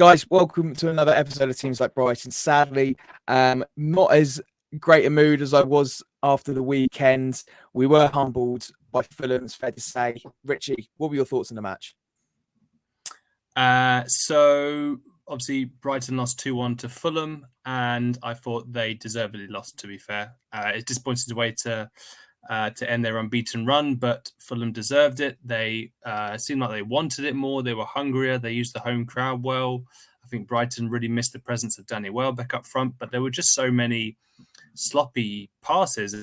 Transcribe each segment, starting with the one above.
Guys, welcome to another episode of Teams Like Brighton. Sadly, not as great a mood as I was after the weekend. We were humbled by Fulham, it's fair to say. Richie, what were your thoughts on the match? So obviously Brighton lost 2-1 to Fulham, and I thought they deservedly lost, to be fair. It's disappointing way to end their unbeaten run, but Fulham deserved it. They seemed like they wanted it more. They were hungrier. They used the home crowd well. I think Brighton really missed the presence of Danny Welbeck up front, but there were just so many sloppy passes,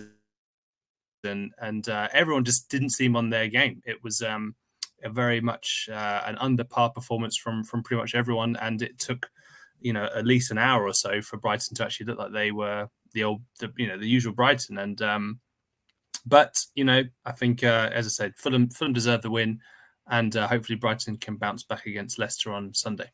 and everyone just didn't seem on their game. It was a very much an under par performance from pretty much everyone, and it took at least an hour or so for Brighton to actually look like they were the usual Brighton. And but I think as I said, Fulham deserved the win, and hopefully Brighton can bounce back against Leicester on Sunday.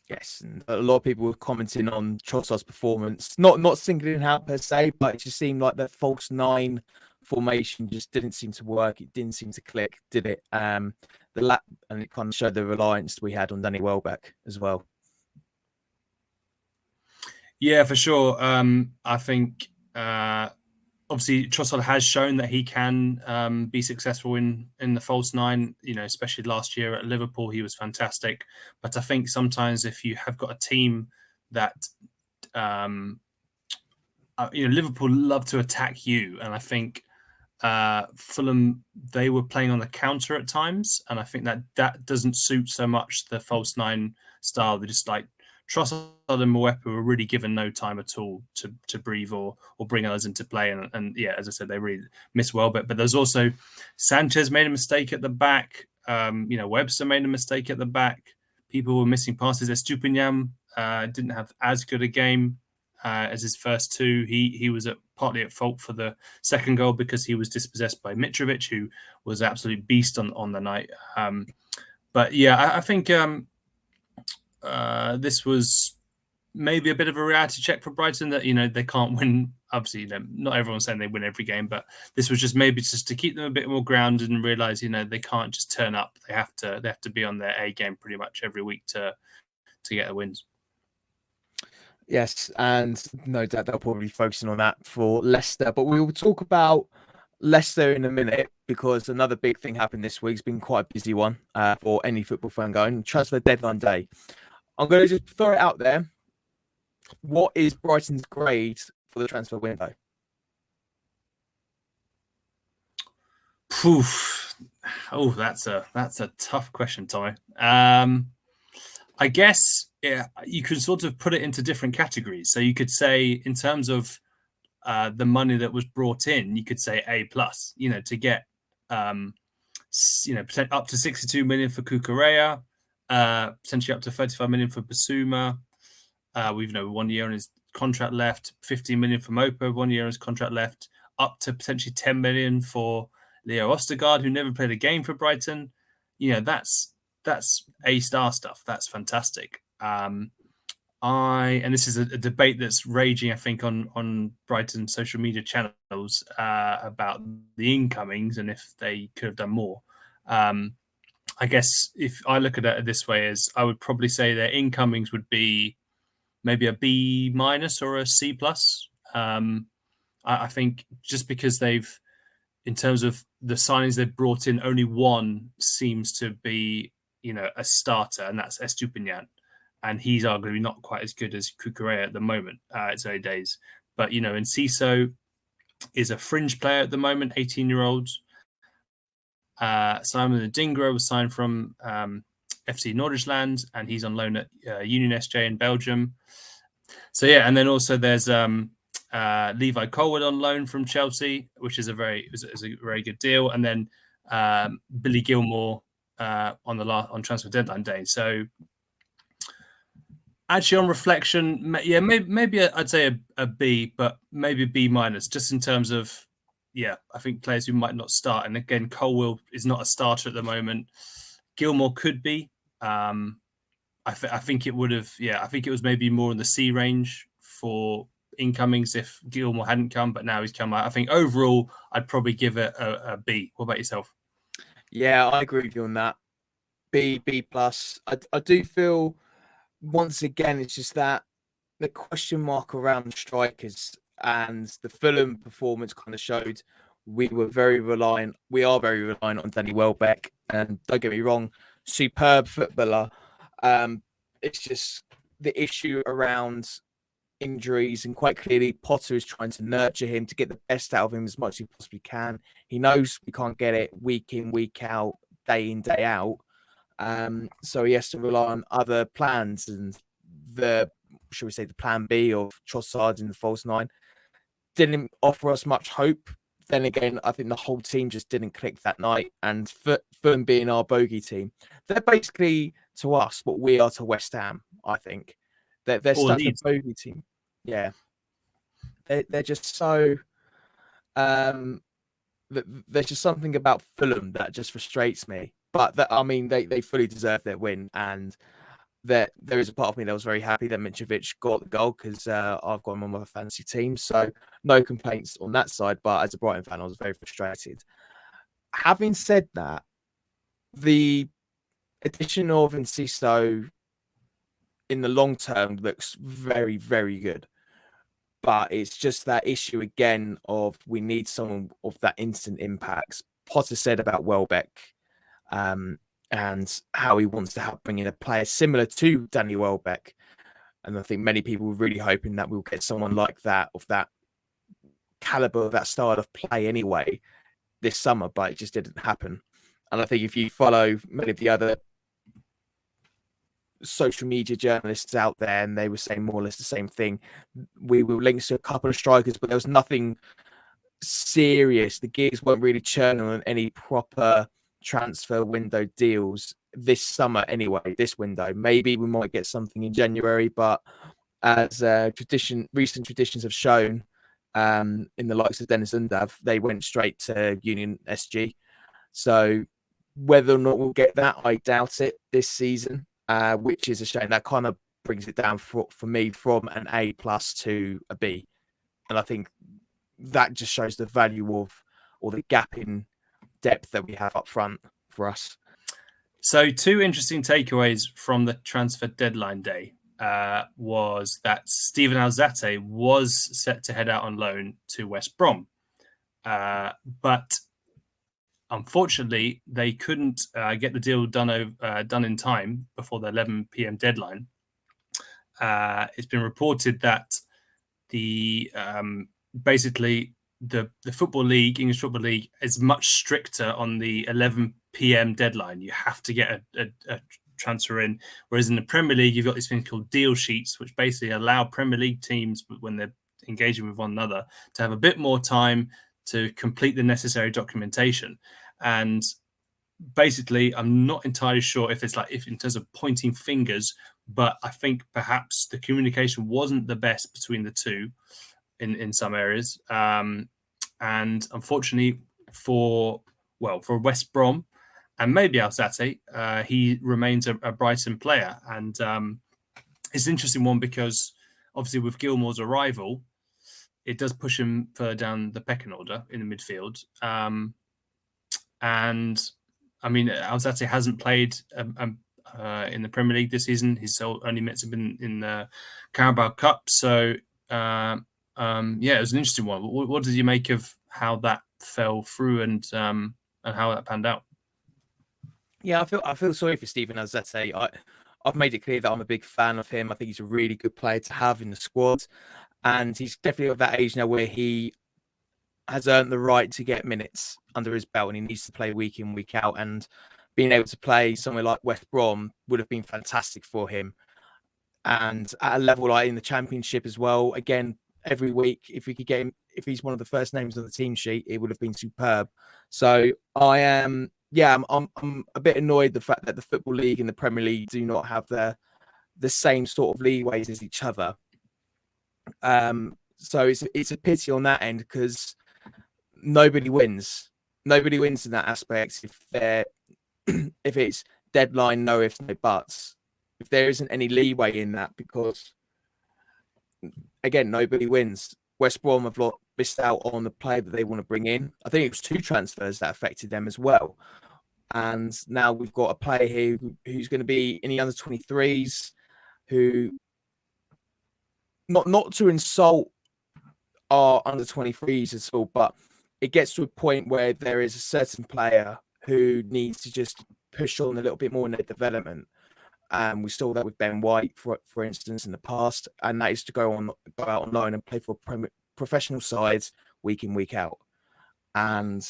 Yes, and a lot of people were commenting on Trossard's performance, not singling out per se, but it just seemed like the false nine formation just didn't seem to work. It didn't seem to click, did it? And it kind of showed the reliance we had on Danny Welbeck as well. Yeah, for sure. I think obviously Trossard has shown that he can be successful in the false nine. Especially last year at Liverpool, he was fantastic. But I think sometimes if you have got a team that Liverpool love to attack you, and I think Fulham, they were playing on the counter at times, and I think that doesn't suit so much the false nine style. They're just like Trossard and Mwepu were really given no time at all to breathe or bring others into play, and yeah, as I said, they really missed Welbeck. But there's also Sanchez made a mistake at the back. Webster made a mistake at the back. People were missing passes. Estupiñán didn't have as good a game as his first two. He was partly at fault for the second goal because he was dispossessed by Mitrovic, who was an absolute beast on the night. But yeah, I think this was maybe a bit of a reality check for Brighton that they can't win. Obviously, not everyone's saying they win every game, but this was just to keep them a bit more grounded and realize they can't just turn up. They have to be on their A game pretty much every week to get the wins. Yes, and no doubt they'll probably be focusing on that for Leicester. But we will talk about Leicester in a minute because another big thing happened this week. It's been quite a busy one for any football fan going. Transfer deadline day. I'm going to just throw it out there. What is Brighton's grade for the transfer window? Poof. Oh, that's a tough question, Tommy. I guess you could sort of put it into different categories. So you could say, in terms of the money that was brought in, you could say A+. To get up to 62 million for Cucurella, potentially up to 35 million for Basuma. We've 1 year on his contract left. 15 million for Mopo, 1 year on his contract left. Up to potentially 10 million for Leo Østigård, who never played a game for Brighton. That's A star stuff. That's fantastic. And this is a debate that's raging, I think, on Brighton social media channels about the incomings and if they could have done more. I guess if I look at it this way, is I would probably say their incomings would be maybe a B- or a C+. I think just because they've, in terms of the signings they've brought in, only one seems to be a starter, and that's Estupiñán. And he's arguably not quite as good as Cucurella at the moment. It's early days. But, Enciso is a fringe player at the moment, 18-year-old. Simon Adingra was signed from FC Noordijland, and he's on loan at Union SJ in Belgium. So, yeah, and then also there's Levi Colwood on loan from Chelsea, which is a very good deal. And then Billy Gilmore on transfer deadline day. So actually, on reflection, yeah, maybe I'd say a B, but maybe B-, just in terms of, yeah, I think players who might not start. And again, Colwill is not a starter at the moment. Gilmore could be. I think it would have. Yeah, I think it was maybe more in the C range for incomings if Gilmore hadn't come, but now he's come out. I think overall, I'd probably give it a B. What about yourself? Yeah, I agree with you on that. B+. I do feel once again, it's just that the question mark around strikers, and the Fulham performance kind of showed we are very reliant on Danny Welbeck. And don't get me wrong, superb footballer. It's just the issue around injuries, and quite clearly Potter is trying to nurture him to get the best out of him as much as he possibly can. He knows we can't get it week in, week out, day in, day out. So he has to rely on other plans, and the plan B of Trossard in the false nine didn't offer us much hope. Then again, I think the whole team just didn't click that night. And Fulham being our bogey team, they're basically to us what we are to West Ham. I think they're such a bogey team. Yeah, they're just so. There's just something about Fulham that just frustrates me. But they fully deserve their win, and there is a part of me that was very happy that Mitrovic got the goal, because I've got him on my fantasy team. So no complaints on that side. But as a Brighton fan, I was very frustrated. Having said that, the addition of Enciso in the long term looks very, very good. But it's just that issue again of we need someone of that instant impact. Potter said about Welbeck, and how he wants to bring in a player similar to Danny Welbeck. And I think many people were really hoping that we'll get someone like that, of that caliber, of that style of play anyway, this summer, but it just didn't happen. And I think if you follow many of the other social media journalists out there, and they were saying more or less the same thing. We were linked to a couple of strikers, but there was nothing serious. The gears weren't really churning on any proper transfer window deals this summer anyway, this window. Maybe we might get something in January, but as recent traditions have shown, in the likes of Dennis Undav, they went straight to Union SG. So whether or not we'll get that, I doubt it this season, which is a shame. That kind of brings it down for me from an A+ to a B. And I think that just shows the value of, or the gap in depth that we have up front for us. So 2 interesting takeaways from the transfer deadline day was that Steven Alzate was set to head out on loan to West Brom. But unfortunately, they couldn't get the deal done in time before the 11 p.m. deadline. It's been reported that basically the Football League, English Football League, is much stricter on the 11 p.m. deadline. You have to get a transfer in, whereas in the Premier League, you've got these things called deal sheets, which basically allow Premier League teams, when they're engaging with one another, to have a bit more time to complete the necessary documentation. And basically, I'm not entirely sure if in terms of pointing fingers, but I think perhaps the communication wasn't the best between the two in some areas. And unfortunately for West Brom and maybe Alzate, he remains a Brighton player. And it's an interesting one because obviously with Gilmour's arrival, it does push him further down the pecking order in the midfield. And I mean, Alzate hasn't played in the Premier League this season. He's only met to been in the Carabao Cup. So it was an interesting one. What did you make of how that fell through and how that panned out? Yeah, I feel sorry for Steven Alzate. I've made it clear that I'm a big fan of him. I think he's a really good player to have in the squad. And he's definitely at that age now where he has earned the right to get minutes under his belt, and he needs to play week in, week out. And being able to play somewhere like West Brom would have been fantastic for him. And at a level like in the Championship as well, again, every week, if we could get him, if he's one of the first names on the team sheet, it would have been superb. So I am, I'm a bit annoyed the fact that the Football League and the Premier League do not have the same sort of leeways as each other. So it's a pity on that end, because nobody wins. Nobody wins in that aspect if it's deadline, no ifs, no buts. If there isn't any leeway in that, because again, nobody wins. West Brom have missed out on the player that they want to bring in. I think it was 2 transfers that affected them as well. And now we've got a player here who's going to be in the under 23s. who, not to insult our under 23s at all, but it gets to a point where there is a certain player who needs to just push on a little bit more in their development. We saw that with Ben White, for instance, in the past, and that is to go out on loan and play for professional sides week in, week out. And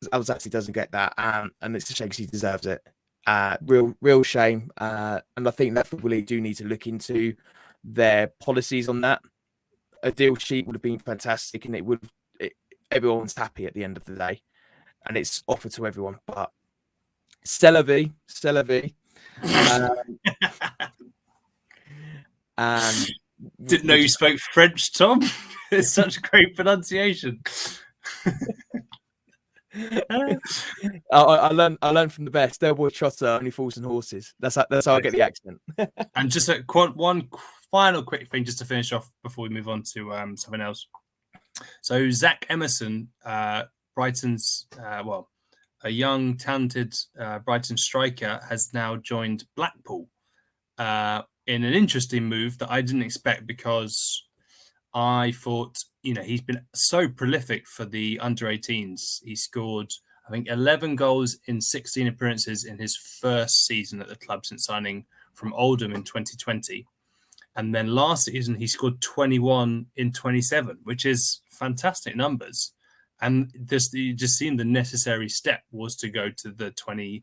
Alzati doesn't get that, and it's a shame because he deserves it. Real shame. And I think that Football League do need to look into their policies on that. A deal sheet would have been fantastic, and everyone's happy at the end of the day, and it's offered to everyone. But c'est la vie. And didn't know you spoke French, Tom. It's such great pronunciation. I learned from the best. Their boy Trotter only falls on horses. That's how I get the accent. And just one final quick thing, just to finish off before we move on to something else. So Zach Emerson, Brighton's a young, talented Brighton striker, has now joined Blackpool in an interesting move that I didn't expect, because I thought, he's been so prolific for the under-18s. He scored, I think, 11 goals in 16 appearances in his first season at the club since signing from Oldham in 2020. And then last season, he scored 21 in 27, which is fantastic numbers. And you just seemed the necessary step was to go to the 21s,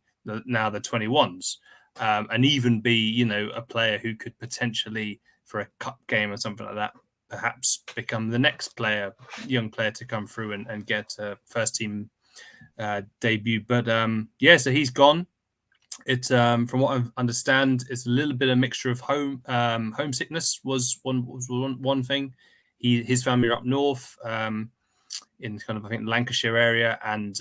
and even be, a player who could potentially, for a cup game or something like that, perhaps become the next young player to come through and get a first team debut. But so he's gone. It's from what I understand, it's a little bit of mixture of homesickness was one thing. His family are up north, in kind of, I think, Lancashire area, and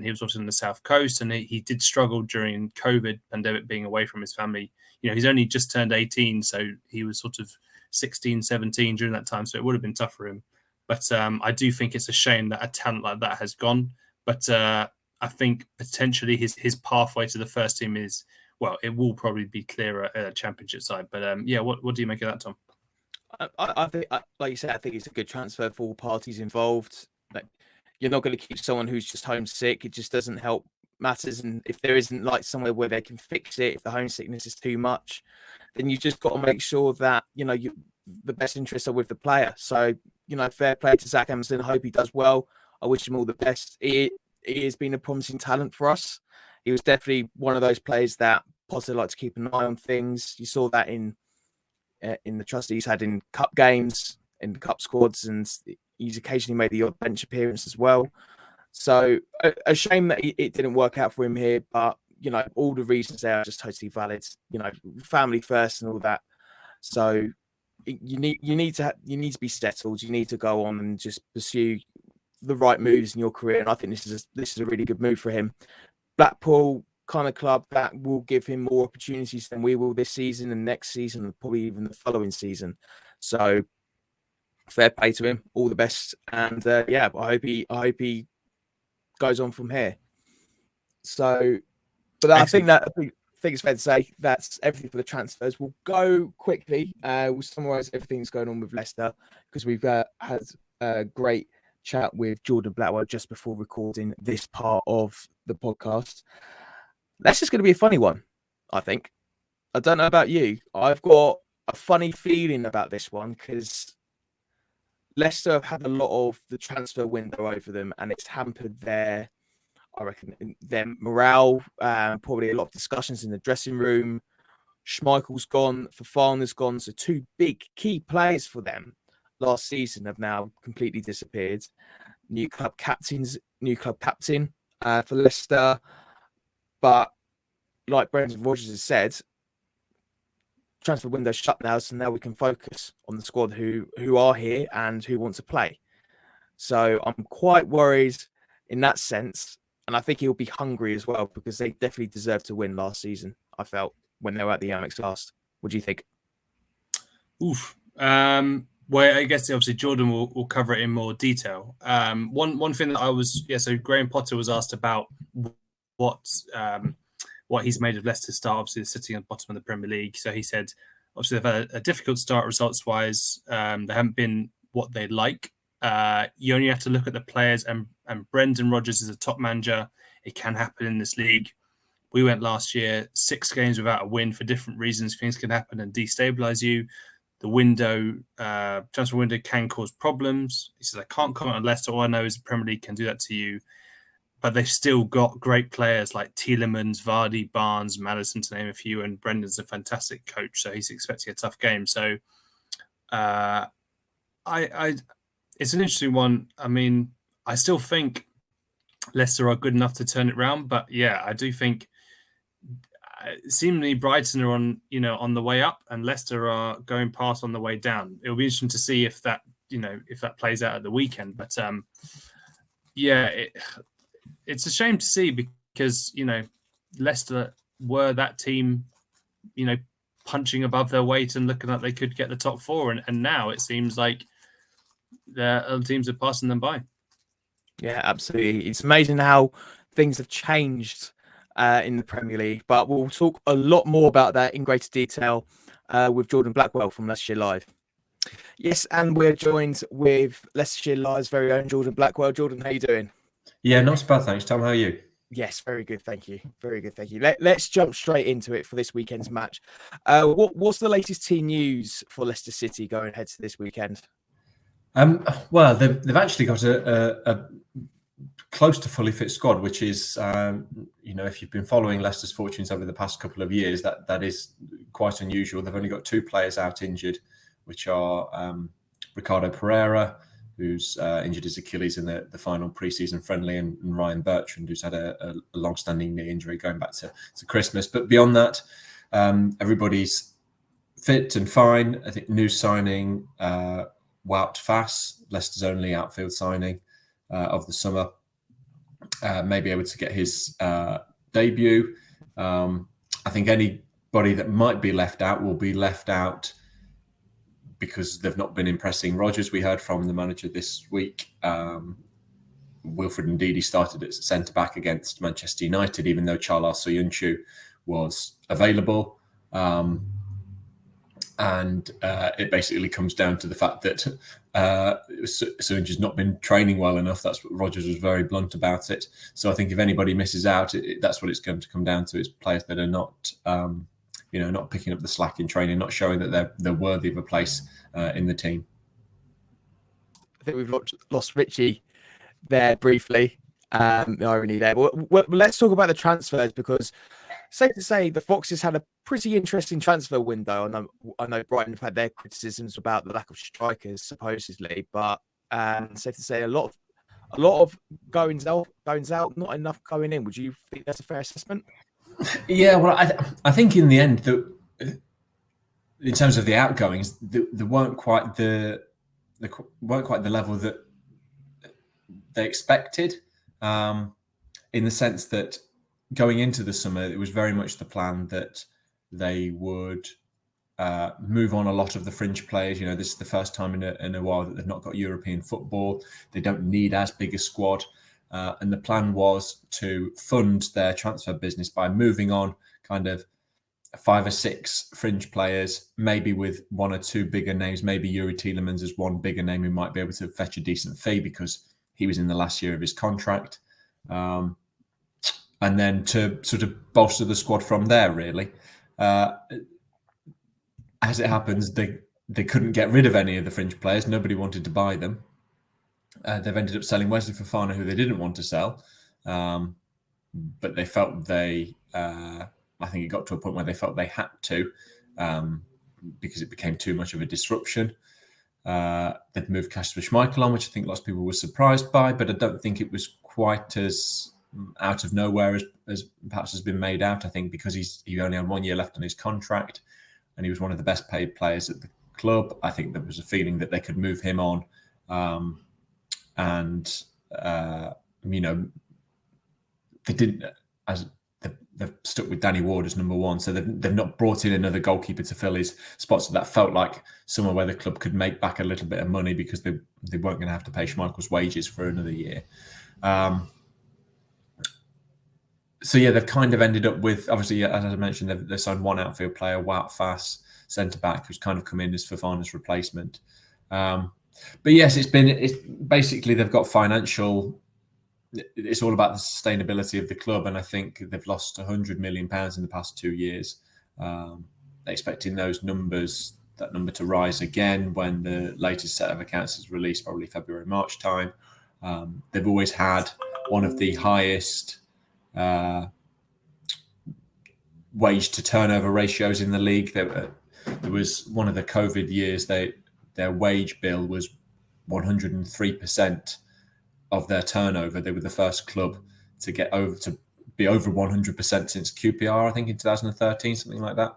he was also in the south coast, and he did struggle during COVID pandemic being away from his family. He's only just turned 18, so he was sort of 16, 17 during that time, so it would have been tough for him. But I do think it's a shame that a talent like that has gone. But I think potentially his pathway to the first team is, it will probably be clearer at a championship side. But what do you make of that, Tom? I think, like you said, I think it's a good transfer for all parties involved. Like, you're not going to keep someone who's just homesick. It just doesn't help matters. And if there isn't like somewhere where they can fix it, if the homesickness is too much, then you just got to make sure that the best interests are with the player. So fair play to Zach Emerson. I hope he does well. I wish him all the best. He has been a promising talent for us. He was definitely one of those players that Potter liked to keep an eye on things. You saw that in the trust he's had in cup games, in the cup squads, and he's occasionally made the odd bench appearance as well. So a shame that it didn't work out for him here, but all the reasons there are just totally valid. Family first and all that. So you need to be settled. You need to go on and just pursue the right moves in your career, and I think this is a really good move for him. Blackpool, kind of club that will give him more opportunities than we will this season and next season, and probably even the following season. So fair play to him, all the best, and I hope he goes on from here. So, but I think it's fair to say that's everything for the transfers. We'll go quickly. We'll summarise everything that's going on with Leicester, because we've had a great chat with Jordan Blackwell just before recording this part of the podcast. That's just going to be a funny one, I think. I don't know about you. I've got a funny feeling about this one, because Leicester have had a lot of the transfer window over them, and it's hampered their morale. Probably a lot of discussions in the dressing room. Schmeichel's gone, Fofana's gone, so two big key players for them last season have now completely disappeared. New club captain for Leicester. But like Brendan Rodgers has said, transfer window shut now, so now we can focus on the squad who are here and who want to play. So I'm quite worried in that sense, and I think he'll be hungry as well, because they definitely deserved to win last season, I felt, when they were at the AMEX last. What do you think? Oof. I guess obviously Jordan will cover it in more detail. One thing that so Graham Potter was asked about what he's made of Leicester start, obviously sitting at the bottom of the Premier League. So he said, Obviously, they've had a difficult start results-wise. They haven't been what they'd like. You only have to look at the players, and Brendan Rodgers is a top manager. It can happen in this league. We went last year 6 games without a win for different reasons. Things can happen and destabilize you. The transfer window can cause problems. He says, I can't comment on Leicester. All I know is the Premier League can do that to you. But they've still got great players like Tielemans, Vardy, Barnes, Maddison, to name a few. And Brendan's a fantastic coach, so he's expecting a tough game. So it's an interesting one. I mean, I still think Leicester are good enough to turn it around. But yeah, I do think seemingly Brighton are on the way up, and Leicester are going past on the way down. It'll be interesting to see if that plays out at the weekend. But it's a shame to see, because Leicester were that team, punching above their weight and looking like they could get the top 4, and now it seems like the other teams are passing them by. Yeah, absolutely. It's amazing how things have changed in the Premier League, but we'll talk a lot more about that in greater detail with Jordan Blackwell from LeicestershireLive. Yes, and we're joined with LeicestershireLive's very own Jordan Blackwell. Jordan, how you doing? Yeah, not so bad, thanks. Tom, how are you? Yes, very good, thank you. Very good, thank you. Let's jump straight into it for this weekend's match. What's the latest team news for Leicester City going ahead to this weekend? Well, they've actually got a close to fully fit squad, which is, if you've been following Leicester's fortunes over the past couple of years, that is quite unusual. They've only got 2 players out injured, which are Ricardo Pereira, who's injured his Achilles in the final pre-season friendly, and Ryan Bertrand, who's had a long-standing knee injury going back to Christmas. But beyond that, everybody's fit and fine. I think new signing, Wout Fass, Leicester's only outfield signing of the summer, may be able to get his debut. I think anybody that might be left out will be left out because they've not been impressing Rodgers. We heard from the manager this week. Wilfred Ndidi started at centre-back against Manchester United, even though Charles Soyuncu was available. And it basically comes down to the fact that Soyuncu's not been training well enough. That's what Rodgers was very blunt about it. So I think if anybody misses out, that's what it's going to come down to, is players that are not not picking up the slack in training, not showing that they're worthy of a place in the team. I think we've lost Richie there briefly. The irony there. Well, let's talk about the transfers, because safe to say the Foxes had a pretty interesting transfer window. I know Brighton have had their criticisms about the lack of strikers, supposedly, but safe to say a lot of goings out, not enough going in. Would you think that's a fair assessment? Yeah, well, I think in the end, in terms of the outgoings, there weren't quite the level that they expected. In the sense that going into the summer, it was very much the plan that they would move on a lot of the fringe players. This is the first time in a while that they've not got European football. They don't need as big a squad. And the plan was to fund their transfer business by moving on kind of 5 or 6 fringe players, maybe with 1 or 2 bigger names. Maybe Yuri Tielemans is one bigger name who might be able to fetch a decent fee because he was in the last year of his contract. And then to sort of bolster the squad from there, really. As it happens, they couldn't get rid of any of the fringe players. Nobody wanted to buy them. They've ended up selling Wesley Fofana, who they didn't want to sell, but they felt I think it got to a point where they felt they had to, because it became too much of a disruption. They've moved Kasper Schmeichel on, which I think lots of people were surprised by, but I don't think it was quite as out of nowhere as perhaps has been made out. I think because he only had 1 year left on his contract, and he was one of the best paid players at the club. I think there was a feeling that they could move him on. They didn't, as they've stuck with Danny Ward as number 1, so they've not brought in another goalkeeper to fill his spots. So that felt like somewhere where the club could make back a little bit of money, because they weren't going to have to pay Schmeichel's wages for another year. So yeah, they've kind of ended up with, obviously, as I mentioned, they've signed 1 outfield player, Wout Fass. centre-back who's kind of come in as Fofana's replacement. But yes, it's basically they've got financial. It's all about the sustainability of the club, and I think they've lost £100 million in the past 2 years. Expecting that number to rise again when the latest set of accounts is released, probably February, March time. They've always had one of the highest wage to turnover ratios in the league. There was one of the COVID years, their wage bill was 103% of their turnover. They were the first club to be over 100% since QPR, I think in 2013, something like that.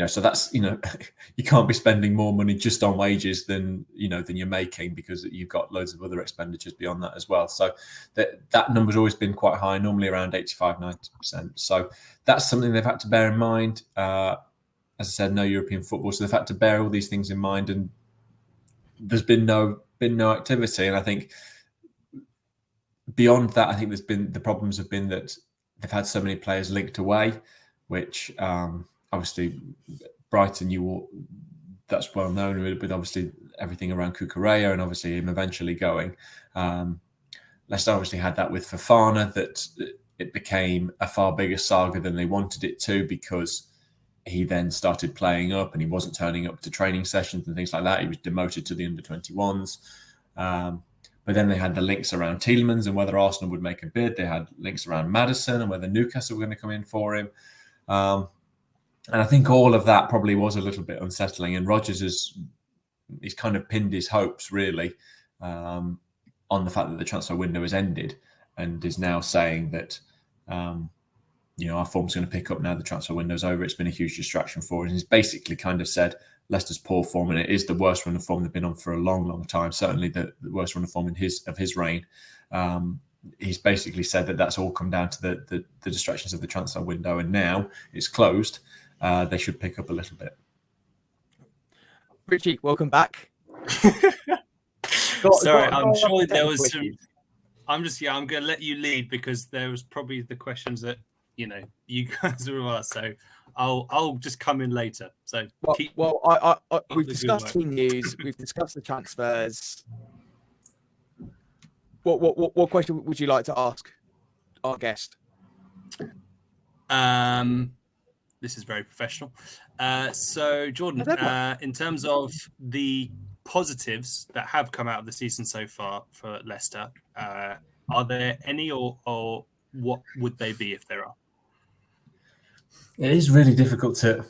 So that's, you can't be spending more money just on wages than you're making, because you've got loads of other expenditures beyond that as well. So that number's always been quite high, normally around 85-90%. So that's something they've had to bear in mind. As I said, no European football, so they've had to bear all these things in mind, and there's been no activity. And I think beyond that, I think the problems have been that they've had so many players linked away, which obviously Brighton, that's well known with obviously everything around Cucurella and obviously him eventually going. Leicester obviously had that with Fofana, that it became a far bigger saga than they wanted it to, because he then started playing up and he wasn't turning up to training sessions and things like that. He was demoted to the under-21s. But then they had the links around Tielemans and whether Arsenal would make a bid. They had links around Maddison and whether Newcastle were going to come in for him. And I think all of that probably was a little bit unsettling. And Rodgers he's kind of pinned his hopes really on the fact that the transfer window has ended, and is now saying that our form's going to pick up now the transfer window's over. It's been a huge distraction for us. And he's basically kind of said Leicester's poor form, and it is the worst run of form they've been on for a long, long time. Certainly the worst run of form of his reign. He's basically said that that's all come down to the distractions of the transfer window, and now it's closed. They should pick up a little bit. Richie, welcome back. Sorry, I'm sure there was some. I'm going to let you lead, because there was probably the questions that you guys were asked. So I'll just come in later. So we've discussed team news. We've discussed the transfers. What question would you like to ask our guest? This is very professional. So, Jordan, in terms of the positives that have come out of the season so far for Leicester, are there any, or what would they be if there are? It is really difficult to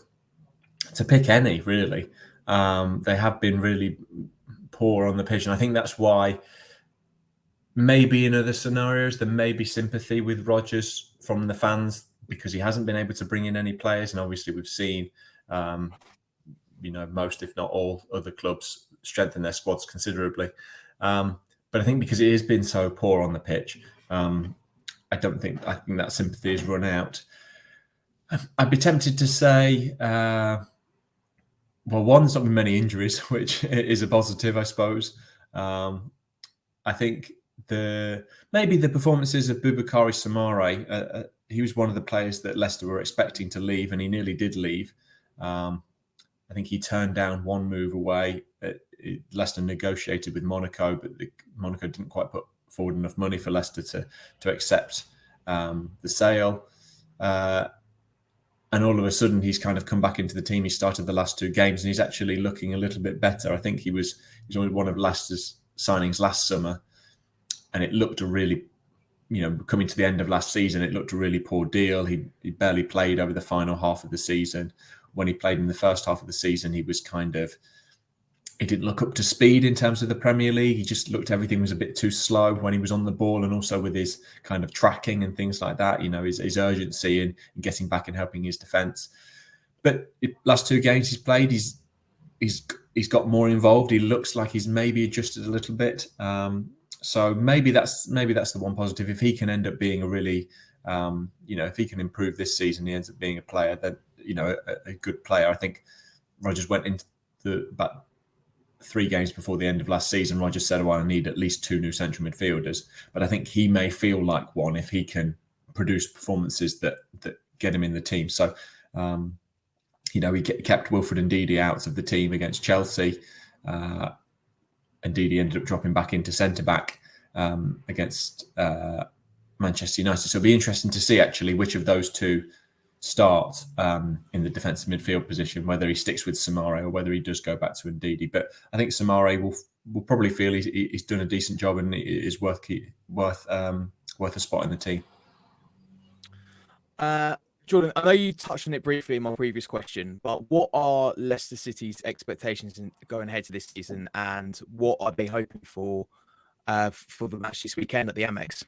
pick any, really. They have been really poor on the pitch, and I think that's why maybe in other scenarios there may be sympathy with Rodgers from the fans, because he hasn't been able to bring in any players. And obviously we've seen, most, if not all, other clubs strengthen their squads considerably. But I think because it has been so poor on the pitch, I think that sympathy has run out. I'd be tempted to say, one, there's not been many injuries, which is a positive, I suppose. I think maybe the performances of Boubakary Soumaré, he was one of the players that Leicester were expecting to leave, and he nearly did leave. I think he turned down one move away. Leicester negotiated with Monaco, but Monaco didn't quite put forward enough money for Leicester to accept the sale. And all of a sudden, he's kind of come back into the team. He started the last two games, and he's actually looking a little bit better. I think he was one of Leicester's signings last summer, and it looked a really, coming to the end of last season, it looked a really poor deal. He barely played over the final half of the season. When he played in the first half of the season, he didn't look up to speed in terms of the Premier League. He just looked, everything was a bit too slow when he was on the ball, and also with his kind of tracking and things like that, his urgency in getting back and helping his defence. But last two games he's played, he's got more involved. He looks like he's maybe adjusted a little bit. So maybe that's the one positive. If he can end up being a really, if he can improve this season, he ends up being a player that, a good player. I think Rodgers went into about 3 games before the end of last season. Rodgers said, I need at least 2 new central midfielders. But I think he may feel like one if he can produce performances that get him in the team. So He kept Wilfred Ndidi out of the team against Chelsea. Ndidi ended up dropping back into centre-back against Manchester United. So it'll be interesting to see actually which of those two start in the defensive midfield position, whether he sticks with Samare or whether he does go back to Ndidi. But I think Samare will probably feel he's done a decent job and is worth a spot in the team. Jordan, I know you touched on it briefly in my previous question, but what are Leicester City's expectations going ahead to this season, and what are they hoping for the match this weekend at the AMEX?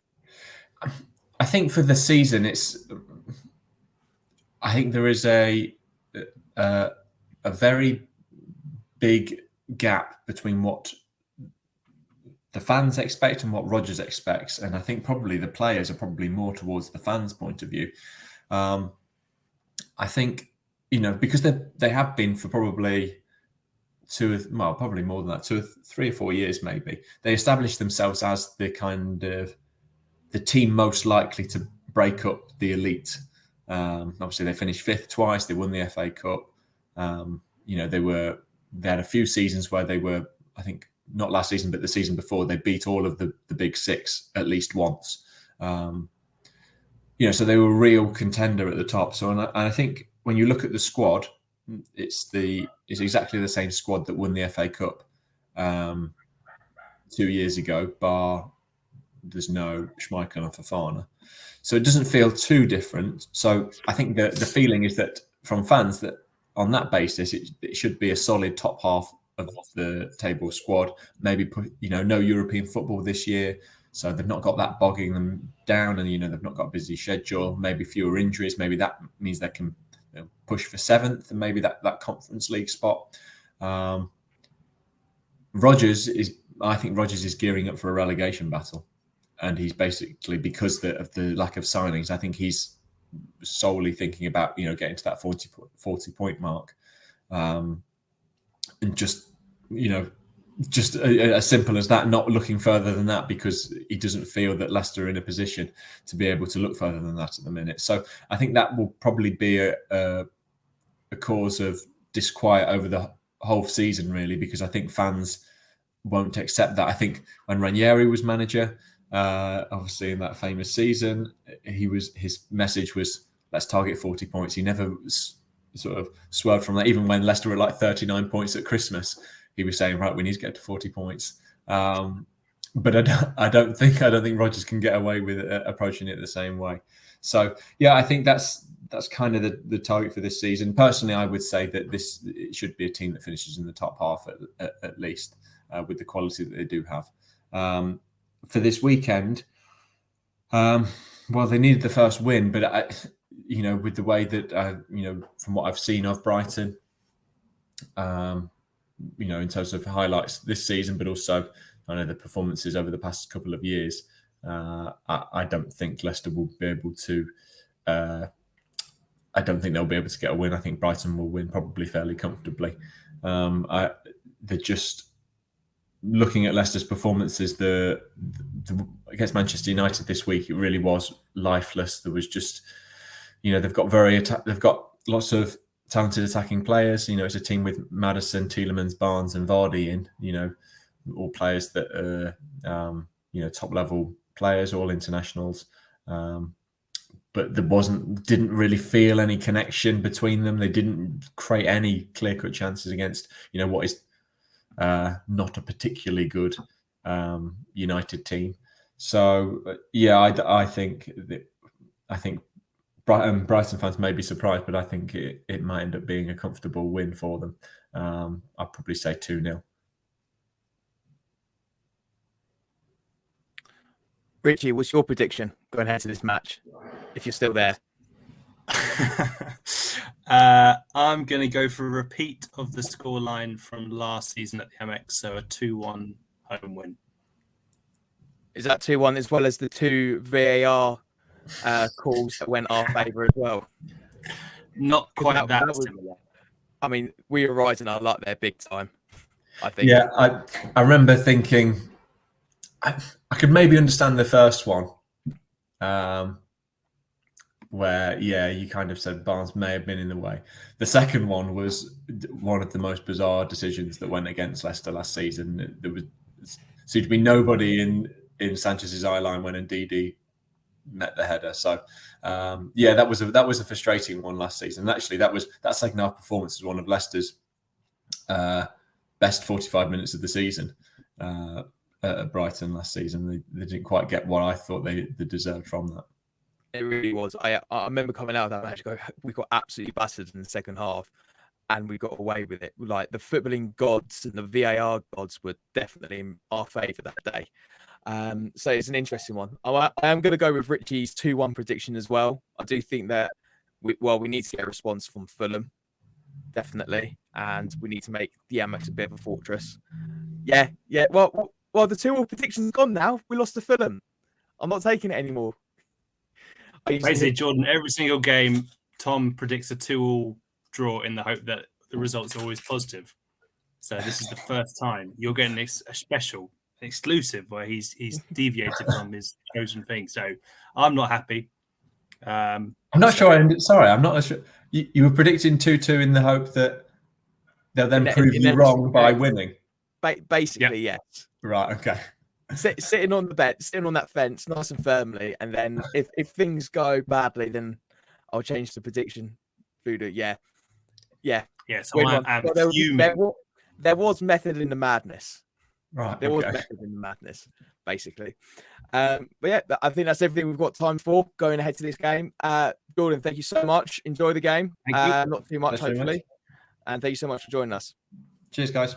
I think for the season, I think there is a very big gap between what the fans expect and what Rodgers expects, and I think probably the players are probably more towards the fans' point of view. I think because they have been for probably probably more than that, 3 or 4 years maybe. They established themselves as the kind of the team most likely to break up the elite. Obviously, they finished 5th twice. They won the FA Cup. They had a few seasons where they were, I think, not last season, but the season before, they beat all of the big six at least once. So they were a real contender at the top. So, and I think when you look at the squad, it's exactly the same squad that won the FA Cup 2 years ago, bar there's no Schmeichel and Fofana. So it doesn't feel too different. So I think the feeling is that from fans that on that basis, it should be a solid top half of the table squad. Maybe no European football this year. So they've not got that bogging them down, and they've not got a busy schedule. Maybe fewer injuries. Maybe that means they can push for 7th, and maybe that Conference League spot. I think Rodgers is gearing up for a relegation battle, and he's basically, because of the lack of signings, I think he's solely thinking about getting to that 40 point mark, and just as simple as that, not looking further than that, because he doesn't feel that Leicester are in a position to be able to look further than that at the minute. So I think that will probably be a cause of disquiet over the whole season, really, because I think fans won't accept that. I think when Ranieri was manager, obviously in that famous season, his message was, let's target 40 points. He never sort of swerved from that. Even when Leicester were like 39 points at Christmas, he was saying, right, we need to get to 40 points. But I don't think Rodgers can get away with approaching it the same way. So yeah, I think that's kind of the target for this season. Personally, I would say that it should be a team that finishes in the top half at least, with the quality that they do have. For this weekend, well, they needed the first win, but with the way that from what I've seen of Brighton, in terms of highlights this season, but also I know the performances over the past couple of years, I don't think Leicester will be able to. I don't think they'll be able to get a win. I think Brighton will win probably fairly comfortably. They're just looking at Leicester's performances. The against Manchester United this week, it really was lifeless. There was just, they've got lots of talented attacking players. It's a team with Maddison, Tielemans, Barnes, and Vardy in. All players that are top level players, all internationals. But didn't really feel any connection between them. They didn't create any clear-cut chances against what is not a particularly good United team. So yeah, I think Brighton fans may be surprised, but I think it might end up being a comfortable win for them. I'd probably say 2-0. Richie, what's your prediction going ahead to this match, if you're still there? I'm going to go for a repeat of the scoreline from last season at the AMEX, so a 2-1 home win. Is that 2-1 as well as the 2 VAR calls that went our favour as well? Not quite that similar. I mean, we were rising our luck there big time, I think. Yeah, I remember thinking I could maybe understand the first one, where, you kind of said Barnes may have been in the way. The second one was one of the most bizarre decisions that went against Leicester last season. There seemed to be nobody in Sanchez's eye line when Ndidi met the header. So, that was a frustrating one last season. And actually, that second half performance was one of Leicester's best 45 minutes of the season at Brighton last season. They didn't quite get what I thought they deserved from that. It really was. I remember coming out of that match, we got absolutely battered in the second half, and we got away with it. Like, the footballing gods and the VAR gods were definitely in our favour that day. So it's an interesting one. I am going to go with Richie's 2-1 prediction as well. I do think that we need to get a response from Fulham, definitely, and we need to make the AMEX a bit of a fortress. Yeah. Well, the 2-2 prediction's gone now. We lost to Fulham. I'm not taking it anymore. Basically, Jordan, every single game, Tom predicts a 2-2 draw in the hope that the results are always positive. So this is the first time you're getting a special, exclusive, where he's deviated from his chosen thing. So I'm not happy. I'm not sure. I'm not sure. You were predicting 2-2 in the hope that they'll then prove you wrong by winning. Basically, yes. Right. Okay. Sitting on that fence, nice and firmly, and then if things go badly, then I'll change the prediction. Voodoo, yeah. So I'm fuming. There was method in the madness. Right. There was method in the madness, basically. But yeah, I think that's everything we've got time for going ahead to this game. Jordan, thank you so much. Enjoy the game. Thank you. Not too much, Thanks very hopefully. much. And thank you so much for joining us. Cheers, guys.